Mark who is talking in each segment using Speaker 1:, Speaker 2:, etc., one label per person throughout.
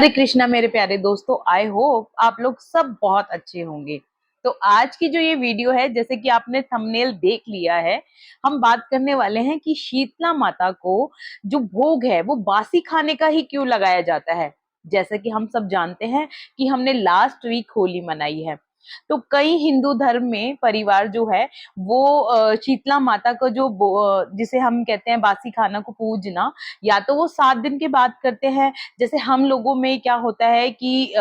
Speaker 1: हरे कृष्णा मेरे प्यारे दोस्तों, आई होप आप लोग सब बहुत अच्छे होंगे। तो आज की जो ये वीडियो है, जैसे कि आपने थंबनेल देख लिया है, हम बात करने वाले हैं कि शीतला माता को जो भोग है वो बासी खाने का ही क्यों लगाया जाता है। जैसे कि हम सब जानते हैं कि हमने लास्ट वीक होली मनाई है, तो कई हिंदू धर्म में परिवार जो है वो शीतला माता को जो जिसे हम कहते हैं बासी खाना को पूजना, या तो वो 7 दिन के बाद करते हैं। जैसे हम लोगों में क्या होता है कि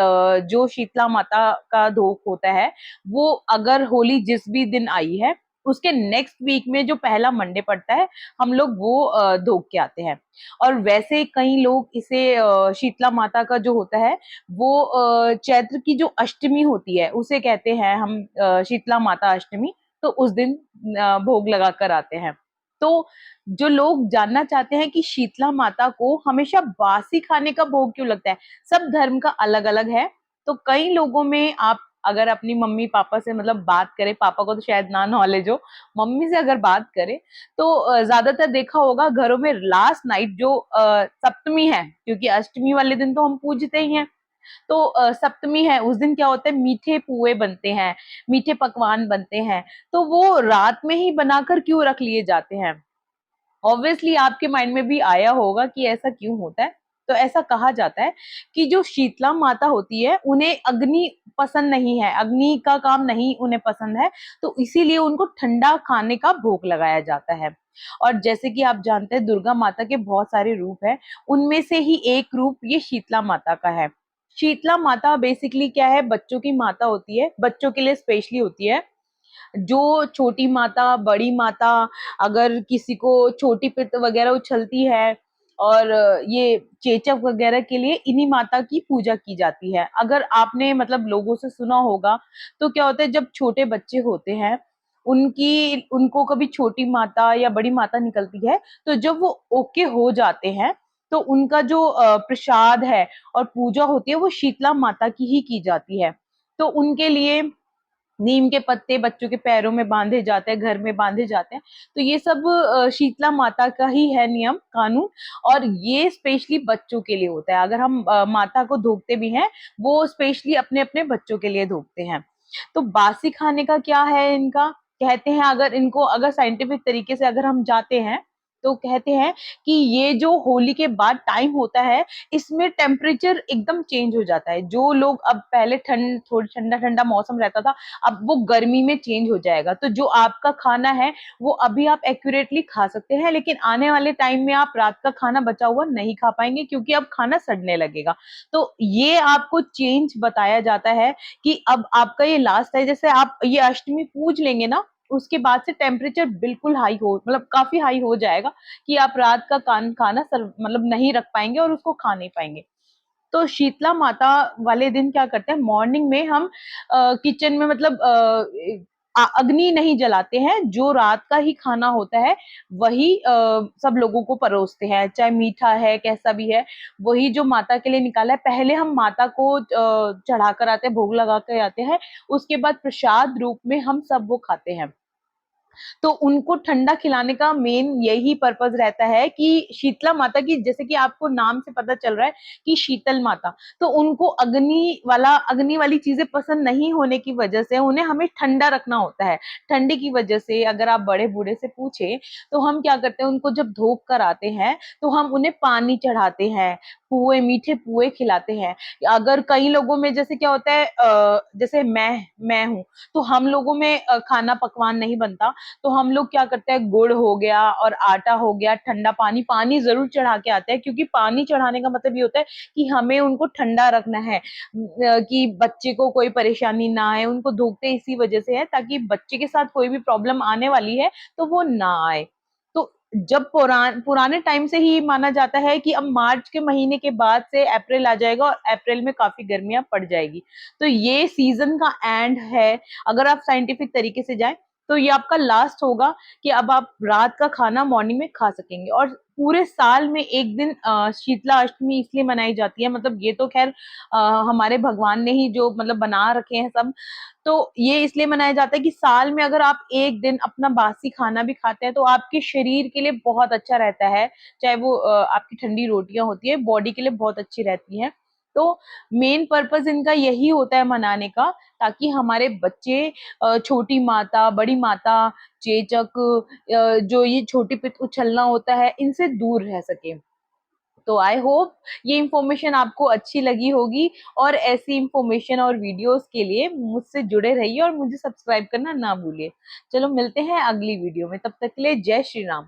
Speaker 1: जो शीतला माता का धोख होता है, वो अगर होली जिस भी दिन आई है उसके नेक्स्ट वीक में जो पहला मंडे पड़ता है, हम लोग वो धोख के आते हैं। और वैसे कई लोग इसे शीतला माता का जो होता है वो चैत्र की जो अष्टमी होती है उसे कहते हैं हम शीतला माता अष्टमी। तो उस दिन भोग लगा कर आते हैं। तो जो लोग जानना चाहते हैं कि शीतला माता को हमेशा बासी खाने का भोग क्यों लगता है, सब धर्म का अलग अलग है। तो कई लोगों में आप अगर अपनी मम्मी पापा से मतलब बात करें, पापा को तो शायद ना नॉलेज हो, मम्मी से अगर बात करें तो ज्यादातर देखा होगा घरों में लास्ट नाइट जो सप्तमी है, क्योंकि अष्टमी वाले दिन तो हम पूजते ही हैं। तो सप्तमी है, उस दिन क्या होता है, मीठे पुए बनते हैं, मीठे पकवान बनते हैं। तो वो रात में ही बनाकर क्यों रख लिए जाते हैं। ऑब्वियसली आपके माइंड में भी आया होगा कि ऐसा क्यों होता है। तो ऐसा कहा जाता है कि जो शीतला माता होती है उन्हें अग्नि पसंद नहीं है, अग्नि का काम नहीं उन्हें पसंद है। तो इसीलिए उनको ठंडा खाने का भोग लगाया जाता है। और जैसे कि आप जानते हैं दुर्गा माता के बहुत सारे रूप हैं, उनमें से ही एक रूप ये शीतला माता का है। शीतला माता बेसिकली क्या है, बच्चों की माता होती है, बच्चों के लिए स्पेशली होती है। जो छोटी माता, बड़ी माता, अगर किसी को छोटी पित्त वगैरह उछलती है और ये चेचक वगैरह के लिए इन्हीं माता की पूजा की जाती है। अगर आपने मतलब लोगों से सुना होगा तो क्या होता है, जब छोटे बच्चे होते हैं उनको कभी छोटी माता या बड़ी माता निकलती है, तो जब वो ओके हो जाते हैं तो उनका जो प्रसाद है और पूजा होती है वो शीतला माता की जाती है। तो उनके लिए नीम के पत्ते बच्चों के पैरों में बांधे जाते हैं, घर में बांधे जाते हैं। तो ये सब शीतला माता का ही है नियम कानून। और ये स्पेशली बच्चों के लिए होता है। अगर हम माता को धोखते भी हैं, वो स्पेशली अपने अपने बच्चों के लिए धोखते हैं। तो बासी खाने का क्या है इनका, कहते हैं अगर इनको अगर साइंटिफिक तरीके से अगर हम जाते हैं तो कहते हैं कि ये जो होली के बाद टाइम होता है, इसमें टेम्परेचर एकदम चेंज हो जाता है। जो लोग अब पहले थोड़ी ठंडा ठंडा मौसम रहता था, अब वो गर्मी में चेंज हो जाएगा। तो जो आपका खाना है वो अभी आप एक्यूरेटली खा सकते हैं, लेकिन आने वाले टाइम में आप रात का खाना बचा हुआ नहीं खा पाएंगे, क्योंकि अब खाना सड़ने लगेगा। तो ये आपको चेंज बताया जाता है कि अब आपका ये लास्ट है। जैसे आप ये अष्टमी पूज लेंगे ना, उसके बाद से टेम्परेचर बिल्कुल हाई हो मतलब काफी हाई हो जाएगा कि आप रात का खाना मतलब नहीं रख पाएंगे और उसको खा नहीं पाएंगे। तो शीतला माता वाले दिन क्या करते हैं, मॉर्निंग में हम किचन में मतलब अग्नि नहीं जलाते हैं, जो रात का ही खाना होता है वही सब लोगों को परोसते हैं, चाहे मीठा है कैसा भी है, वही जो माता के लिए निकाला है। पहले हम माता को चढ़ा कर आते हैं, भोग लगा कर आते हैं, उसके बाद प्रसाद रूप में हम सब वो खाते हैं। तो उनको ठंडा खिलाने का मेन यही पर्पज रहता है कि शीतला माता की, जैसे कि आपको नाम से पता चल रहा है कि शीतल माता, तो उनको अग्नि वाली चीजें पसंद नहीं होने की वजह से उन्हें हमें ठंडा रखना होता है। ठंडे की वजह से अगर आप बड़े बूढ़े से पूछे तो हम क्या करते हैं, उनको जब धोख कर आते हैं तो हम उन्हें पानी चढ़ाते हैं, पुए मीठे पुए खिलाते हैं। अगर कई लोगों में जैसे क्या होता है, जैसे मैं हूँ, तो हम लोगों में खाना पकवान नहीं बनता, तो हम लोग क्या करते हैं, गुड़ हो गया और आटा हो गया, ठंडा पानी पानी जरूर चढ़ा के आते हैं, क्योंकि पानी चढ़ाने का मतलब ये होता है कि हमें उनको ठंडा रखना है, कि बच्चे को कोई परेशानी ना आए। उनको धोखते इसी वजह से है ताकि बच्चे के साथ कोई भी प्रॉब्लम आने वाली है तो वो ना आए। तो जब पुराने टाइम से ही माना जाता है कि अब मार्च के महीने के बाद से अप्रैल आ जाएगा और अप्रैल में काफी गर्मियां पड़ जाएगी, तो ये सीजन का एंड है। अगर आप साइंटिफिक तरीके से जाएं तो ये आपका लास्ट होगा कि अब आप रात का खाना मॉर्निंग में खा सकेंगे। और पूरे साल में एक दिन शीतला अष्टमी इसलिए मनाई जाती है, मतलब ये तो खैर हमारे भगवान ने ही जो मतलब बना रखे हैं सब। तो ये इसलिए मनाया जाता है कि साल में अगर आप एक दिन अपना बासी खाना भी खाते हैं तो आपके शरीर के लिए बहुत अच्छा रहता है। चाहे वो आपकी ठंडी रोटियां होती है, बॉडी के लिए बहुत अच्छी रहती है। तो मेन पर्पस इनका यही होता है मनाने का, ताकि हमारे बच्चे छोटी माता, बड़ी माता, चेचक, जो ये छोटी पित उछलना होता है, इनसे दूर रह सके। तो आई होप ये इंफॉर्मेशन आपको अच्छी लगी होगी, और ऐसी इंफॉर्मेशन और वीडियोस के लिए मुझसे जुड़े रहिए और मुझे सब्सक्राइब करना ना भूलिए। चलो मिलते हैं अगली वीडियो में, तब तक के लिए जय श्री राम।